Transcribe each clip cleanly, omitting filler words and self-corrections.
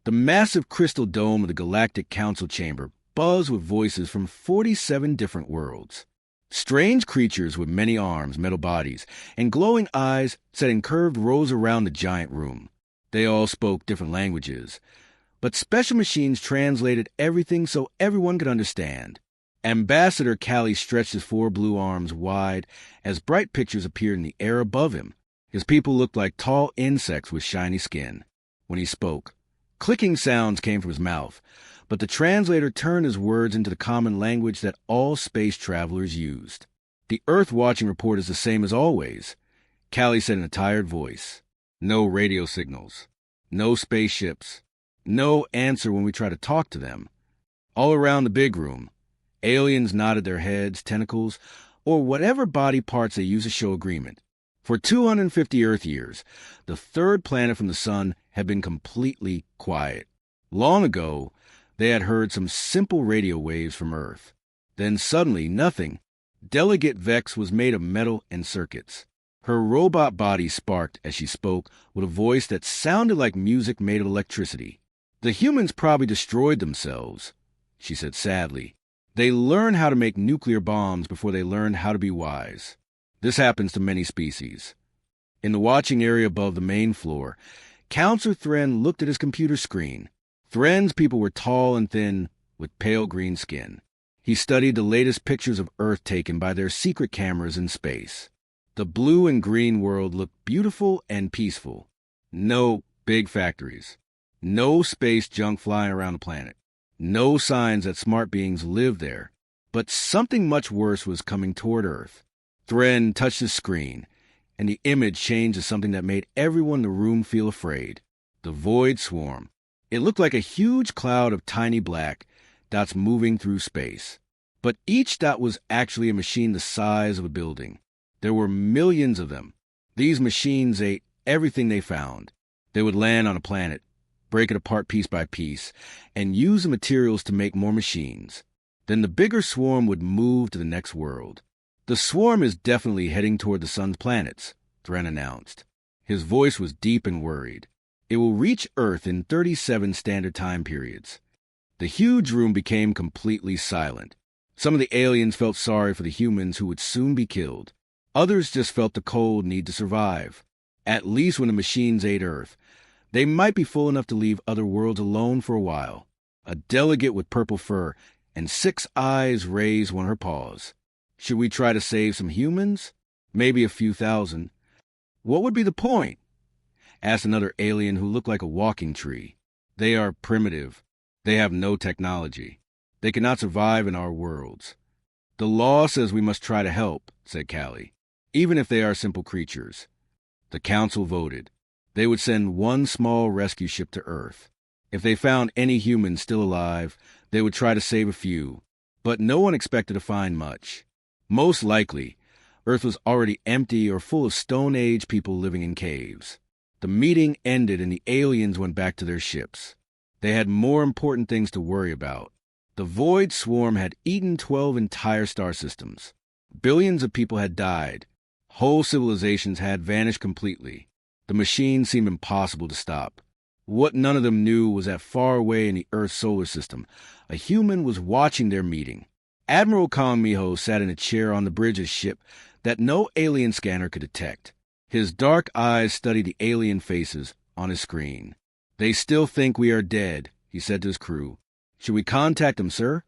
The massive crystal dome of the Galactic Council Chamber buzzed with voices from 47 different worlds. Strange creatures with many arms, metal bodies, and glowing eyes sat in curved rows around the giant room. They all spoke different languages, but special machines translated everything so everyone could understand. Ambassador Callie stretched his 4 blue arms wide as bright pictures appeared in the air above him. His people looked like tall insects with shiny skin. When he spoke, clicking sounds came from his mouth, but the translator turned his words into the common language that all space travelers used. The Earth watching report is the same as always, Callie said in a tired voice. No radio signals. No spaceships. No answer when we try to talk to them. All around the big room, aliens nodded their heads, tentacles, or whatever body parts they use to show agreement. For 250 Earth years, the third planet from the sun had been completely quiet. Long ago, they had heard some simple radio waves from Earth. Then suddenly, nothing. Delegate Vex was made of metal and circuits. Her robot body sparked as she spoke with a voice that sounded like music made of electricity. The humans probably destroyed themselves, she said sadly. They learned how to make nuclear bombs before they learned how to be wise. This happens to many species. In the watching area above the main floor, Counselor Thren looked at his computer screen. Thren's people were tall and thin, with pale green skin. He studied the latest pictures of Earth taken by their secret cameras in space. The blue and green world looked beautiful and peaceful. No big factories. No space junk flying around the planet. No signs that smart beings lived there. But something much worse was coming toward Earth. Thren touched his screen, and the image changed to something that made everyone in the room feel afraid. The Void Swarm. It looked like a huge cloud of tiny black dots moving through space. But each dot was actually a machine the size of a building. There were millions of them. These machines ate everything they found. They would land on a planet, break it apart piece by piece, and use the materials to make more machines. Then the bigger swarm would move to the next world. The swarm is definitely heading toward the sun's planets, Thren announced. His voice was deep and worried. It will reach Earth in 37 standard time periods. The huge room became completely silent. Some of the aliens felt sorry for the humans who would soon be killed. Others just felt the cold need to survive. At least when the machines ate Earth, they might be full enough to leave other worlds alone for a while. A delegate with purple fur and 6 eyes raised one of her paws. Should we try to save some humans? Maybe a few thousand. What would be the point? Asked another alien who looked like a walking tree. They are primitive. They have no technology. They cannot survive in our worlds. The law says we must try to help, said Callie, even if they are simple creatures. The council voted. They would send 1 small rescue ship to Earth. If they found any humans still alive, they would try to save a few, but no one expected to find much. Most likely, Earth was already empty or full of Stone Age people living in caves. The meeting ended and the aliens went back to their ships. They had more important things to worry about. The Void Swarm had eaten 12 entire star systems. Billions of people had died. Whole civilizations had vanished completely. The machines seemed impossible to stop. What none of them knew was that far away in the Earth solar system, a human was watching their meeting. Admiral Kong Miho sat in a chair on the bridge of his ship that no alien scanner could detect. His dark eyes studied the alien faces on his screen. They still think we are dead, he said to his crew. Should we contact them, sir?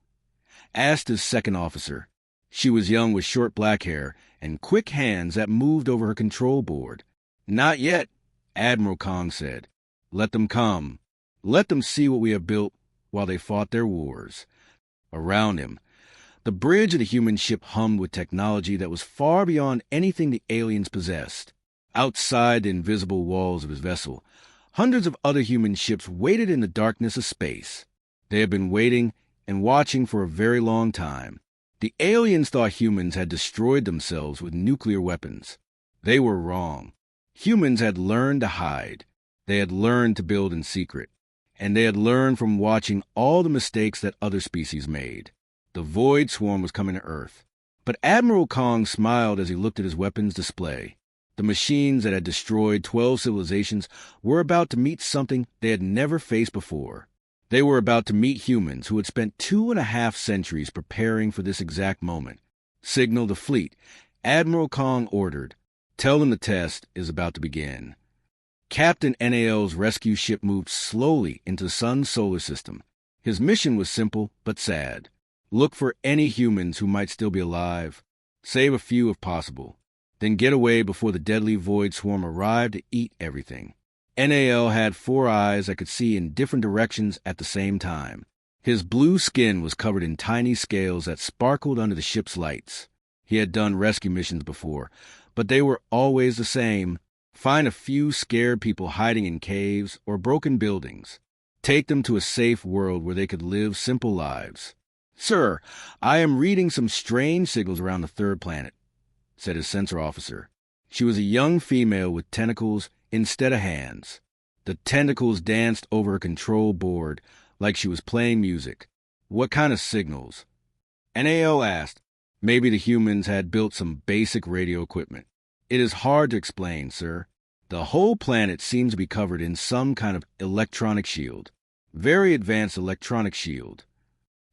Asked his second officer. She was young with short black hair and quick hands that moved over her control board. Not yet, Admiral Kong said. Let them come. Let them see what we have built while they fought their wars. Around him, the bridge of the human ship hummed with technology that was far beyond anything the aliens possessed. Outside the invisible walls of his vessel, hundreds of other human ships waited in the darkness of space. They had been waiting and watching for a very long time. The aliens thought humans had destroyed themselves with nuclear weapons. They were wrong. Humans had learned to hide. They had learned to build in secret. And they had learned from watching all the mistakes that other species made. The Void Swarm was coming to Earth. But Admiral Kong smiled as he looked at his weapons display. The machines that had destroyed 12 civilizations were about to meet something they had never faced before. They were about to meet humans who had spent 2.5 centuries preparing for this exact moment. Signal the fleet. Admiral Kong ordered. Tell them the test is about to begin. Captain NAL's rescue ship moved slowly into the sun's solar system. His mission was simple but sad. Look for any humans who might still be alive. Save a few if possible. Then get away before the deadly void swarm arrived to eat everything. NAL had 4 eyes that could see in different directions at the same time. His blue skin was covered in tiny scales that sparkled under the ship's lights. He had done rescue missions before, but they were always the same. Find a few scared people hiding in caves or broken buildings. Take them to a safe world where they could live simple lives. "Sir, I am reading some strange signals around the 3rd planet," said his sensor officer. She was a young female with tentacles instead of hands. The tentacles danced over her control board like she was playing music. "What kind of signals?" NAL asked. Maybe the humans had built some basic radio equipment. "It is hard to explain, sir. The whole planet seems to be covered in some kind of electronic shield. Very advanced electronic shield."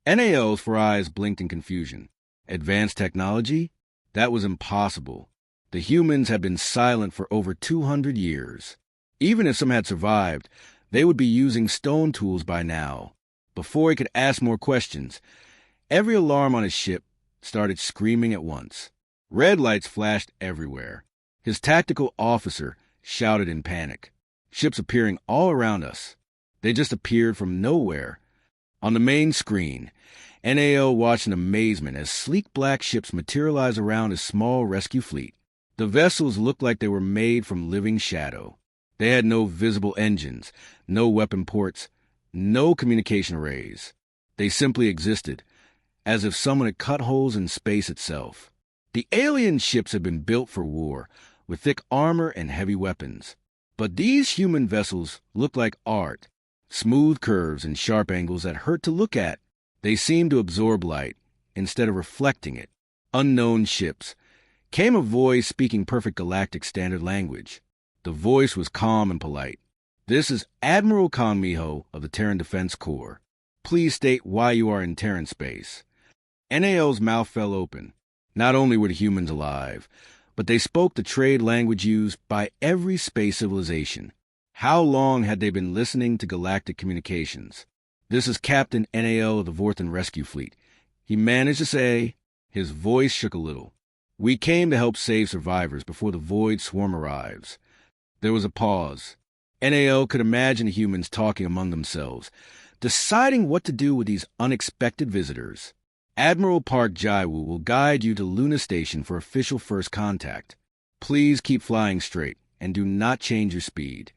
NAL's 4 eyes blinked in confusion. Advanced technology? That was impossible. The humans had been silent for over 200 years. Even if some had survived, they would be using stone tools by now. Before he could ask more questions, every alarm on his ship started screaming at once. Red lights flashed everywhere. His tactical officer shouted in panic. "Ships appearing all around us." They just appeared from nowhere. On the main screen, NAL watched in amazement as sleek black ships materialized around his small rescue fleet. The vessels looked like they were made from living shadow. They had no visible engines, no weapon ports, no communication arrays. They simply existed, as if someone had cut holes in space itself. The alien ships had been built for war, with thick armor and heavy weapons. But these human vessels looked like art, smooth curves and sharp angles that hurt to look at. They seemed to absorb light instead of reflecting it. Unknown ships. Came a voice speaking perfect galactic standard language. The voice was calm and polite. "This is Admiral Conmiho of the Terran Defense Corps. Please state why you are in Terran space." NAL's mouth fell open. Not only were the humans alive, but they spoke the trade language used by every space civilization. How long had they been listening to galactic communications? "This is Captain NAL of the Vorthan Rescue Fleet," he managed to say. His voice shook a little. "We came to help save survivors before the void swarm arrives." There was a pause. NAL could imagine the humans talking among themselves, deciding what to do with these unexpected visitors. "Admiral Park Jaiwu will guide you to Luna Station for official first contact. Please keep flying straight and do not change your speed."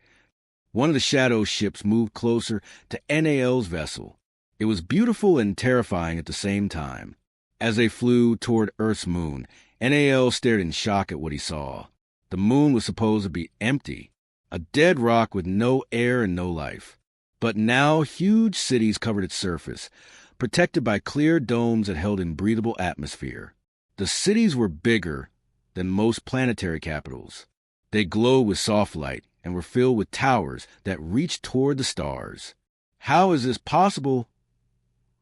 One of the shadow ships moved closer to NAL's vessel. It was beautiful and terrifying at the same time. As they flew toward Earth's moon, NAL stared in shock at what he saw. The moon was supposed to be empty, a dead rock with no air and no life. But now huge cities covered its surface, protected by clear domes that held in breathable atmosphere. The cities were bigger than most planetary capitals. They glowed with soft light and were filled with towers that reached toward the stars. "How is this possible?"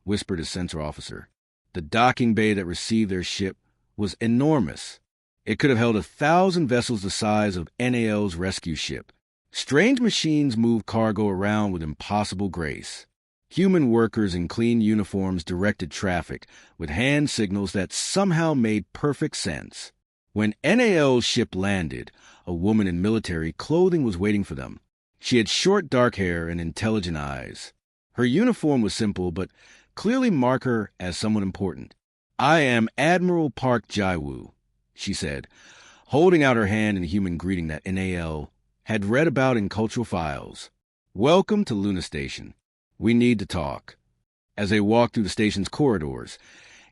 whispered his sensor officer. The docking bay that received their ship was enormous. It could have held 1,000 vessels the size of NAL's rescue ship. Strange machines moved cargo around with impossible grace. Human workers in clean uniforms directed traffic with hand signals that somehow made perfect sense. When NAL's ship landed, a woman in military clothing was waiting for them. She had short dark hair and intelligent eyes. Her uniform was simple, but clearly marked her as someone important. "I am Admiral Park Jaiwu," she said, holding out her hand in the human greeting that NAL had read about in cultural files. "Welcome to Luna Station. We need to talk." As they walked through the station's corridors,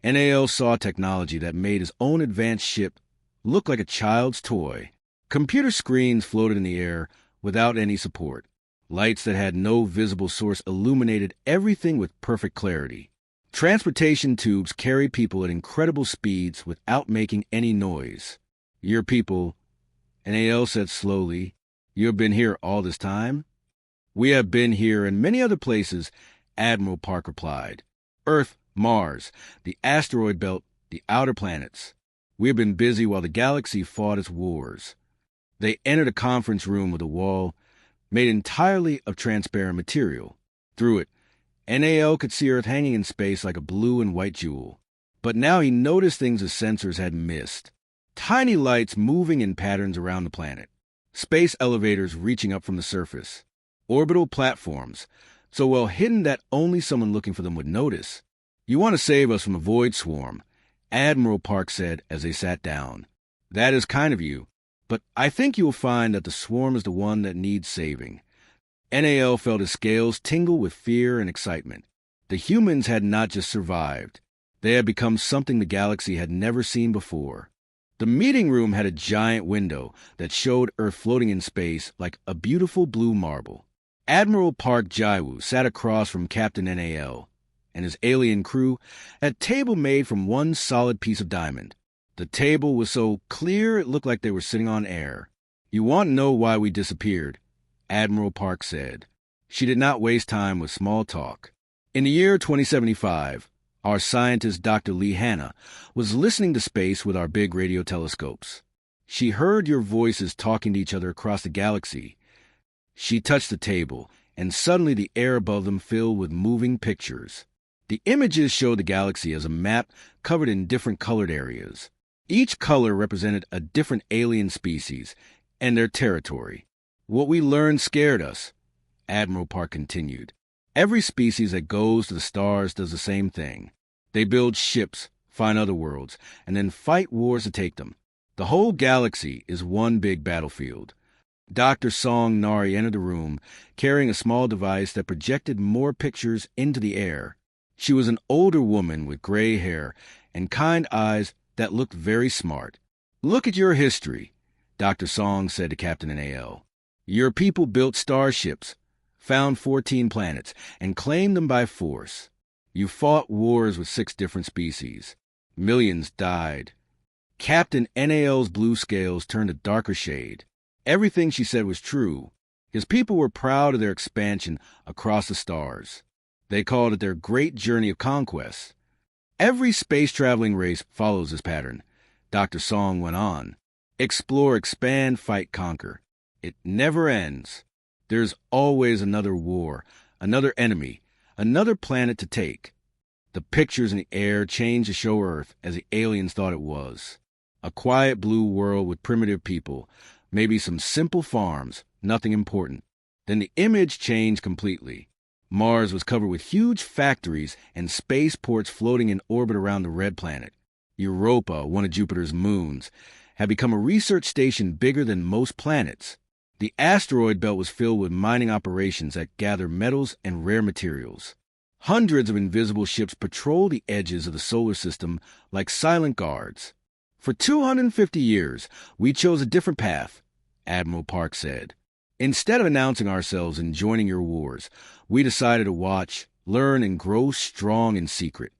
NAL saw technology that made his own advanced ship look like a child's toy. Computer screens floated in the air without any support. Lights that had no visible source illuminated everything with perfect clarity. Transportation tubes carried people at incredible speeds without making any noise. "Your people," NAL said slowly. "You have been here all this time?" "We have been here and many other places," Admiral Park replied. "Earth, Mars, the asteroid belt, the outer planets. We have been busy while the galaxy fought its wars." They entered a conference room with a wall made entirely of transparent material. Through it, NAL could see Earth hanging in space like a blue and white jewel. But now he noticed things his sensors had missed. Tiny lights moving in patterns around the planet. Space elevators reaching up from the surface. Orbital platforms, so well hidden that only someone looking for them would notice. "You want to save us from a void swarm," Admiral Park said as they sat down. "That is kind of you, but I think you will find that the swarm is the one that needs saving." NAL felt his scales tingle with fear and excitement. The humans had not just survived. They had become something the galaxy had never seen before. The meeting room had a giant window that showed Earth floating in space like a beautiful blue marble. Admiral Park Jaiwu sat across from Captain NAL and his alien crew at a table made from one solid piece of diamond. The table was so clear it looked like they were sitting on air. "You want to know why we disappeared?" Admiral Park said. She did not waste time with small talk. In the year 2075, our scientist Dr. Lee Hanna was listening to space with our big radio telescopes. She heard your voices talking to each other across the galaxy. She touched the table, and suddenly the air above them filled with moving pictures. The images showed the galaxy as a map covered in different colored areas. Each color represented a different alien species and their territory. "What we learned scared us," Admiral Park continued. "Every species that goes to the stars does the same thing. They build ships, find other worlds, and then fight wars to take them. The whole galaxy is one big battlefield." Dr. Song Nari entered the room, carrying a small device that projected more pictures into the air. She was an older woman with gray hair and kind eyes that looked very smart. "Look at your history," Dr. Song said to Captain NAL. "Your people built starships, found 14 planets, and claimed them by force. You fought wars with 6 different species. Millions died." Captain NAL's blue scales turned a darker shade. Everything she said was true. His people were proud of their expansion across the stars. They called it their great journey of conquest. "Every space-traveling race follows this pattern," Dr. Song went on. "Explore, expand, fight, conquer. It never ends. There's always another war, another enemy, another planet to take." The pictures in the air changed to show Earth as the aliens thought it was. A quiet blue world with primitive people, maybe some simple farms, nothing important. Then the image changed completely. Mars was covered with huge factories and spaceports floating in orbit around the red planet. Europa, one of Jupiter's moons, had become a research station bigger than most planets. The asteroid belt was filled with mining operations that gather metals and rare materials. Hundreds of invisible ships patrol the edges of the solar system like silent guards. "For 250 years, we chose a different path," Admiral Park said. "Instead of announcing ourselves and joining your wars, we decided to watch, learn, and grow strong in secret."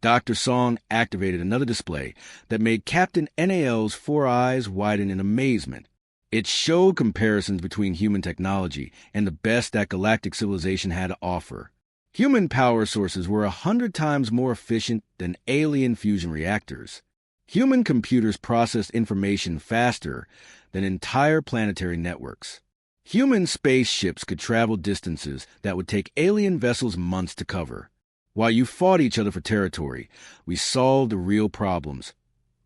Dr. Song activated another display that made Captain NAL's 4 eyes widen in amazement. It showed comparisons between human technology and the best that galactic civilization had to offer. Human power sources were 100 times more efficient than alien fusion reactors. Human computers processed information faster than entire planetary networks. Human spaceships could travel distances that would take alien vessels months to cover. While you fought each other for territory, we solved the real problems,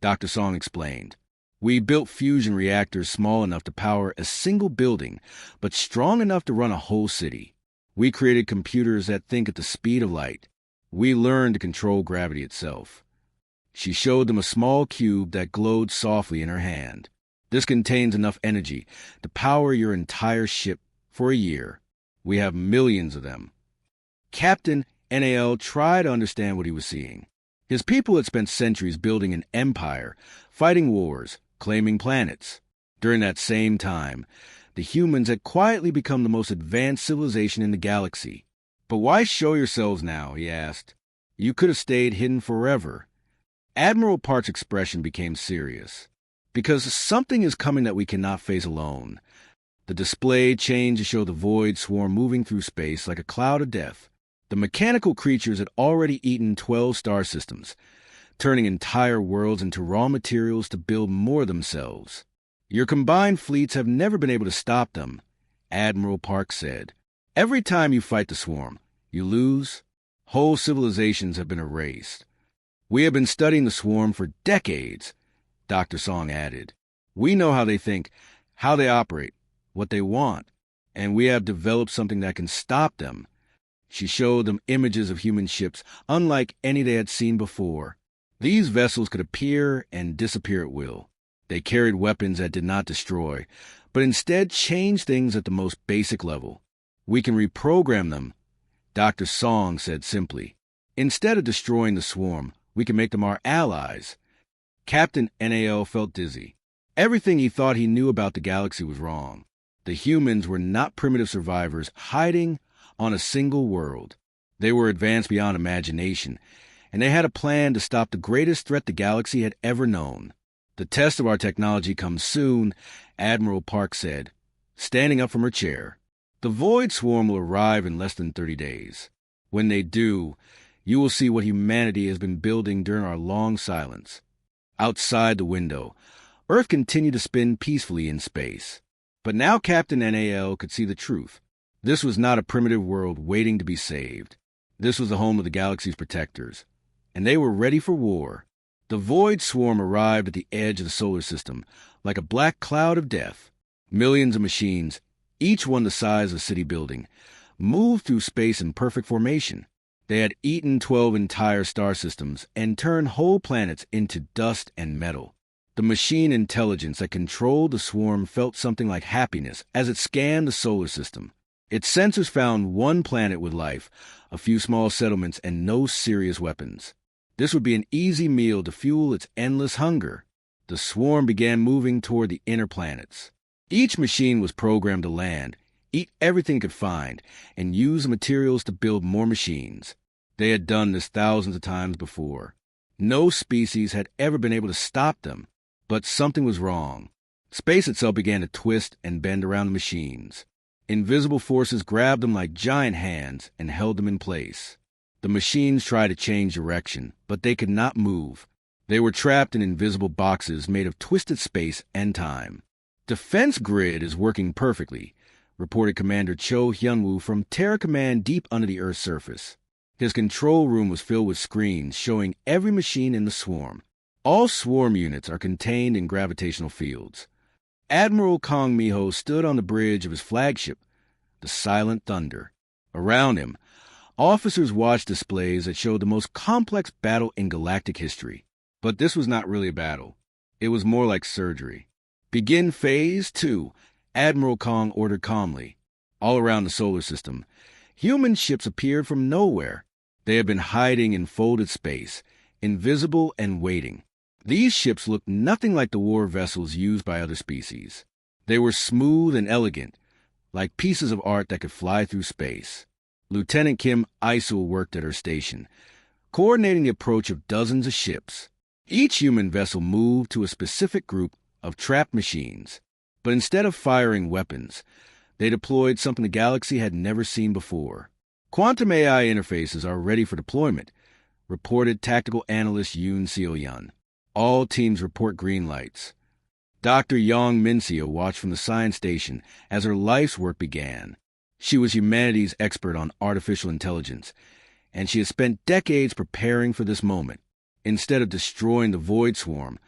Dr. Song explained. We built fusion reactors small enough to power a single building, but strong enough to run a whole city. We created computers that think at the speed of light. We learned to control gravity itself. She showed them a small cube that glowed softly in her hand. This contains enough energy to power your entire ship for a year. We have millions of them. Captain NAL tried to understand what he was seeing. His people had spent centuries building an empire, fighting wars, claiming planets. During that same time, the humans had quietly become the most advanced civilization in the galaxy. "But why show yourselves now?" he asked. "You could have stayed hidden forever." Admiral Park's expression became serious. Because something is coming that we cannot face alone. The display changed to show the void swarm moving through space like a cloud of death. The mechanical creatures had already eaten 12 star systems, turning entire worlds into raw materials to build more themselves. Your combined fleets have never been able to stop them, Admiral Park said. Every time you fight the swarm, you lose. Whole civilizations have been erased. We have been studying the swarm for decades, Dr. Song added. We know how they think, how they operate, what they want, and we have developed something that can stop them. She showed them images of human ships unlike any they had seen before. These vessels could appear and disappear at will. They carried weapons that did not destroy, but instead changed things at the most basic level. We can reprogram them, Dr. Song said simply. Instead of destroying the swarm, we can make them our allies. Captain NAL felt dizzy. Everything he thought he knew about the galaxy was wrong. The humans were not primitive survivors hiding on a single world. They were advanced beyond imagination, and they had a plan to stop the greatest threat the galaxy had ever known. The test of our technology comes soon, Admiral Park said, standing up from her chair. The void swarm will arrive in less than 30 days. When they do, you will see what humanity has been building during our long silence. Outside the window, Earth continued to spin peacefully in space. But now Captain NAL could see the truth. This was not a primitive world waiting to be saved. This was the home of the galaxy's protectors, and they were ready for war. The void swarm arrived at the edge of the solar system, like a black cloud of death. Millions of machines, each one the size of a city building, moved through space in perfect formation. They had eaten 12 entire star systems and turned whole planets into dust and metal. The machine intelligence that controlled the swarm felt something like happiness as it scanned the solar system. Its sensors found one planet with life, a few small settlements, and no serious weapons. This would be an easy meal to fuel its endless hunger. The swarm began moving toward the inner planets. Each machine was programmed to land, eat everything it could find, and use the materials to build more machines. They had done this thousands of times before. No species had ever been able to stop them, but something was wrong. Space itself began to twist and bend around the machines. Invisible forces grabbed them like giant hands and held them in place. The machines tried to change direction, but they could not move. They were trapped in invisible boxes made of twisted space and time. Defense grid is working perfectly, reported Commander Cho Hyunwoo from Terra Command deep under the Earth's surface. His control room was filled with screens showing every machine in the swarm. All swarm units are contained in gravitational fields. Admiral Kong Miho stood on the bridge of his flagship, the Silent Thunder. Around him, officers watched displays that showed the most complex battle in galactic history. But this was not really a battle. It was more like surgery. Begin Phase 2, Admiral Kong ordered calmly. All around the solar system, human ships appeared from nowhere. They had been hiding in folded space, invisible and waiting. These ships looked nothing like the war vessels used by other species. They were smooth and elegant, like pieces of art that could fly through space. Lieutenant Kim Isul worked at her station, coordinating the approach of dozens of ships. Each human vessel moved to a specific group of trapped machines, but instead of firing weapons, they deployed something the galaxy had never seen before. Quantum AI interfaces are ready for deployment, reported tactical analyst Yoon Seo-yeon. All teams report green lights. Dr. Yong Min-seo watched from the science station as her life's work began. She was humanity's expert on artificial intelligence, and she had spent decades preparing for this moment. Instead of destroying the void swarm,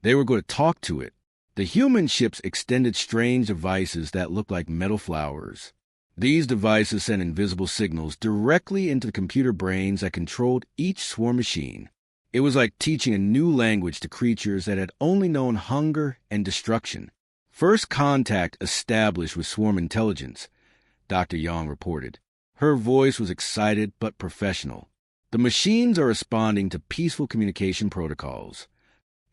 they were going to talk to it. The human ships extended strange devices that looked like metal flowers. These devices sent invisible signals directly into the computer brains that controlled each swarm machine. It was like teaching a new language to creatures that had only known hunger and destruction. First contact established with swarm intelligence, Dr. Yang reported. Her voice was excited but professional. The machines are responding to peaceful communication protocols.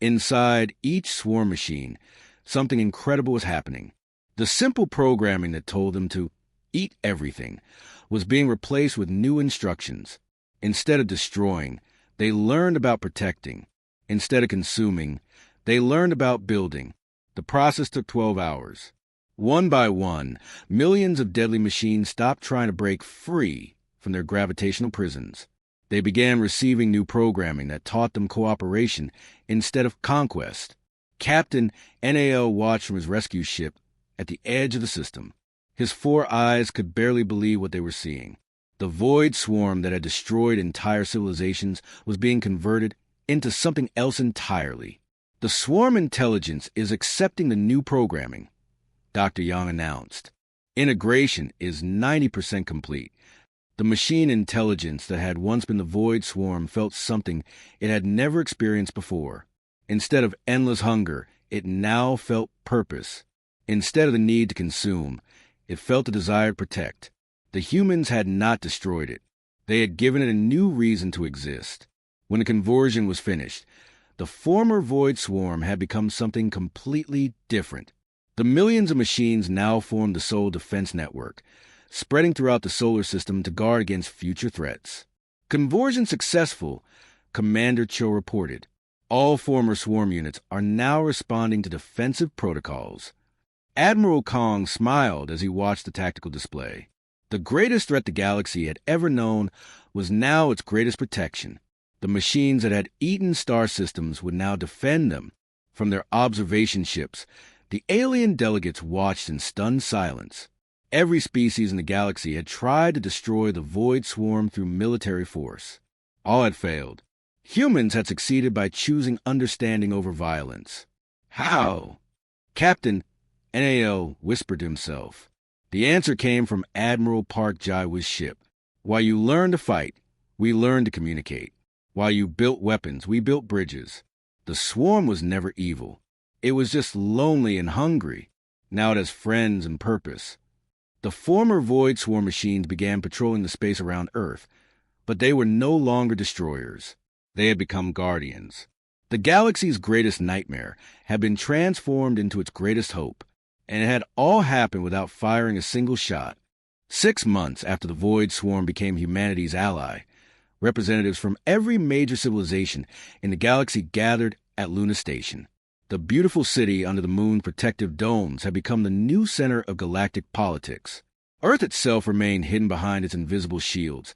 Inside each swarm machine, something incredible was happening. The simple programming that told them to eat everything was being replaced with new instructions. Instead of destroying, they learned about protecting. Instead of consuming, They learned about building. The process took 12 hours. One by one, millions of deadly machines stopped trying to break free from their gravitational prisons. They began receiving new programming that taught them cooperation instead of conquest. Captain NAL watched from his rescue ship at the edge of the system. His 4 eyes could barely believe what they were seeing. The void swarm that had destroyed entire civilizations was being converted into something else entirely. The swarm intelligence is accepting the new programming, Dr. Young announced. Integration is 90% complete. The machine intelligence that had once been the void swarm felt something it had never experienced before. Instead of endless hunger, it now felt purpose. Instead of the need to consume, it felt the desire to protect. The humans had not destroyed it. They had given it a new reason to exist. When the conversion was finished, the former void swarm had become something completely different. The millions of machines now formed the Soul Defense Network, spreading throughout the solar system to guard against future threats. Conversion successful, Commander Cho reported. All former swarm units are now responding to defensive protocols. Admiral Kong smiled as he watched the tactical display. The greatest threat the galaxy had ever known was now its greatest protection. The machines that had eaten star systems would now defend them. From their observation ships, the alien delegates watched in stunned silence. Every species in the galaxy had tried to destroy the void swarm through military force. All had failed. Humans had succeeded by choosing understanding over violence. How? Captain NAL whispered to himself. The answer came from Admiral Park Jaiwa's ship. While you learned to fight, we learned to communicate. While you built weapons, we built bridges. The swarm was never evil. It was just lonely and hungry. Now it has friends and purpose. The former Void Swarm machines began patrolling the space around Earth, but they were no longer destroyers. They had become guardians. The galaxy's greatest nightmare had been transformed into its greatest hope, and it had all happened without firing a single shot. 6 months after the Void Swarm became humanity's ally, representatives from every major civilization in the galaxy gathered at Luna Station. The beautiful city under the moon's protective domes had become the new center of galactic politics. Earth itself remained hidden behind its invisible shields,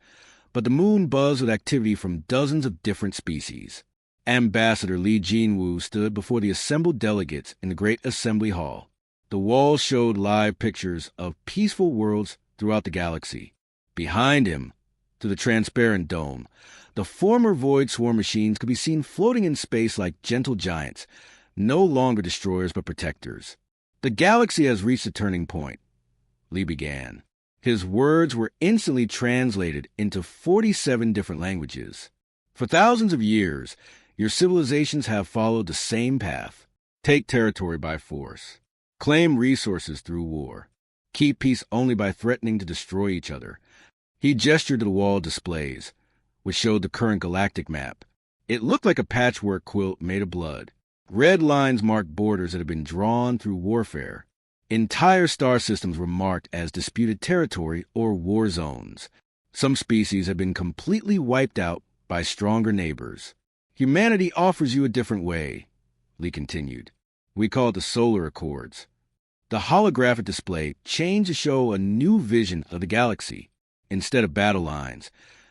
but the moon buzzed with activity from dozens of different species. Ambassador Li Jinwu stood before the assembled delegates in the Great Assembly Hall. The walls showed live pictures of peaceful worlds throughout the galaxy. Behind him, through the transparent dome, the former Void Swarm machines could be seen floating in space like gentle giants, no longer destroyers but protectors. The galaxy has reached a turning point, Li began. His words were instantly translated into 47 different languages. For thousands of years, your civilizations have followed the same path. Take territory by force. Claim resources through war. Keep peace only by threatening to destroy each other. He gestured to the wall displays, which showed the current galactic map. It looked like a patchwork quilt made of blood. Red lines marked borders that had been drawn through warfare. Entire star systems were marked as disputed territory or war zones. Some species had been completely wiped out by stronger neighbors. Humanity offers you a different way, Li continued. We call it the Solar Accords. The holographic display changed to show a new vision of the galaxy. Instead of battle lines,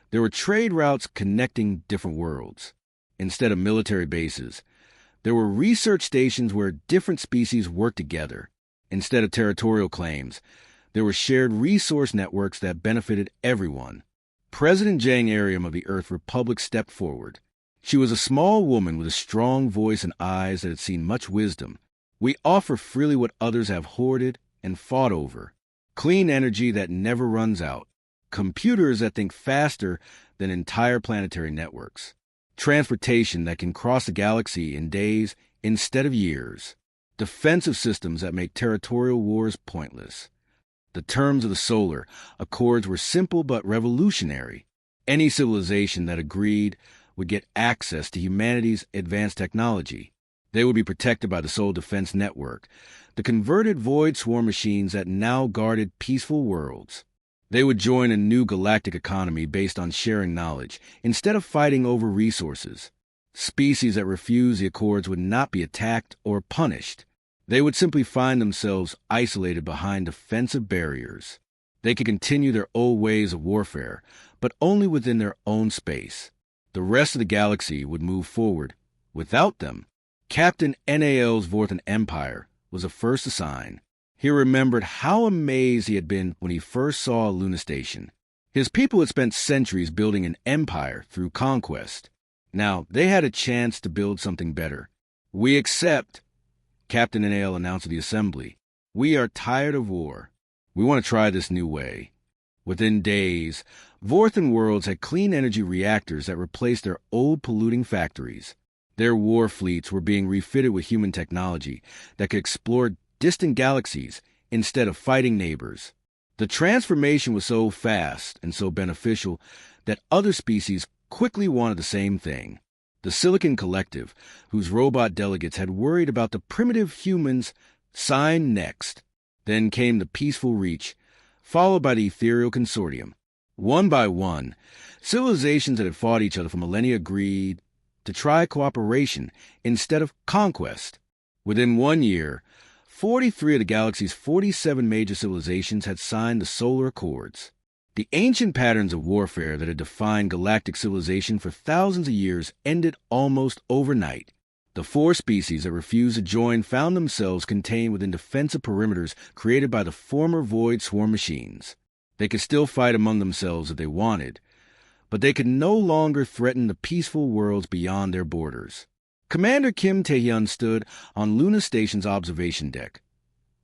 there were trade routes connecting different worlds. Instead of military bases, there were research stations where different species worked together. Instead of territorial claims, there were shared resource networks that benefited everyone. President Jang Ariam of the Earth Republic stepped forward. She was a small woman with a strong voice and eyes that had seen much wisdom. We offer freely what others have hoarded and fought over. Clean energy that never runs out. Computers that think faster than entire planetary networks. Transportation that can cross the galaxy in days instead of years. Defensive systems that make territorial wars pointless. The terms of the Solar Accords were simple but revolutionary. Any civilization that agreed would get access to humanity's advanced technology. They would be protected by the Soul Defense Network, the converted Void Swarm machines that now guarded peaceful worlds. They would join a new galactic economy based on sharing knowledge, instead of fighting over resources. Species that refused the accords would not be attacked or punished. They would simply find themselves isolated behind defensive barriers. They could continue their old ways of warfare, but only within their own space. The rest of the galaxy would move forward without them. Captain NAL's Vorthan Empire was the first to sign. He remembered how amazed he had been when he first saw a Luna station. His people had spent centuries building an empire through conquest. Now, they had a chance to build something better. "We accept," Captain NAL announced to the assembly. "We are tired of war. We want to try this new way." Within days, Vorthan worlds had clean energy reactors that replaced their old polluting factories. Their war fleets were being refitted with human technology that could explore distant galaxies instead of fighting neighbors. The transformation was so fast and so beneficial that other species quickly wanted the same thing. The Silicon Collective, whose robot delegates had worried about the primitive humans, signed next. Then came the Peaceful Reach, followed by the Ethereal Consortium. One by one, civilizations that had fought each other for millennia agreed to try cooperation instead of conquest. Within 1 year, 43 of the galaxy's 47 major civilizations had signed the Solar Accords. The ancient patterns of warfare that had defined galactic civilization for thousands of years ended almost overnight. The 4 species that refused to join found themselves contained within defensive perimeters created by the former Void Swarm machines. They could still fight among themselves if they wanted, but they could no longer threaten the peaceful worlds beyond their borders. Commander Kim Tae-hyun stood on Luna Station's observation deck,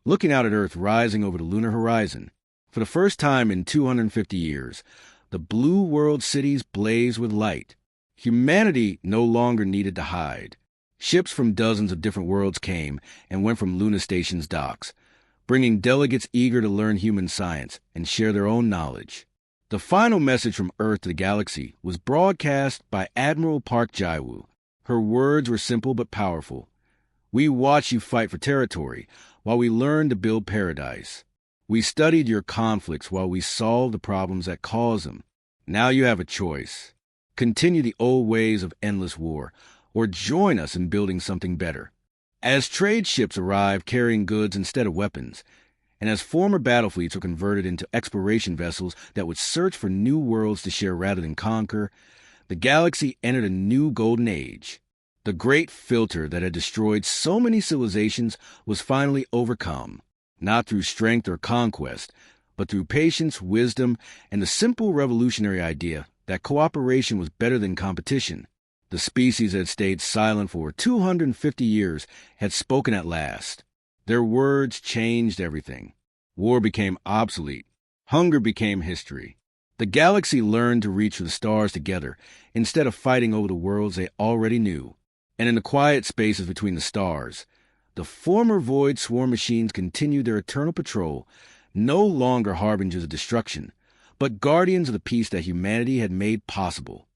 looking out at Earth rising over the lunar horizon. For the first time in 250 years, the blue world cities blazed with light. Humanity no longer needed to hide. Ships from dozens of different worlds came and went from Luna Station's docks, bringing delegates eager to learn human science and share their own knowledge. The final message from Earth to the galaxy was broadcast by Admiral Park Jae-woo. Her words were simple but powerful. "We watched you fight for territory while we learned to build paradise. We studied your conflicts while we solved the problems that caused them. Now you have a choice. Continue the old ways of endless war, or join us in building something better." As trade ships arrived carrying goods instead of weapons, and as former battle fleets were converted into exploration vessels that would search for new worlds to share rather than conquer, the galaxy entered a new golden age. The great filter that had destroyed so many civilizations was finally overcome. Not through strength or conquest, but through patience, wisdom, and the simple revolutionary idea that cooperation was better than competition. The species that had stayed silent for 250 years had spoken at last. Their words changed everything. War became obsolete. Hunger became history. The galaxy learned to reach for the stars together instead of fighting over the worlds they already knew. And in the quiet spaces between the stars, the former Void Swarm machines continued their eternal patrol, no longer harbingers of destruction, but guardians of the peace that humanity had made possible.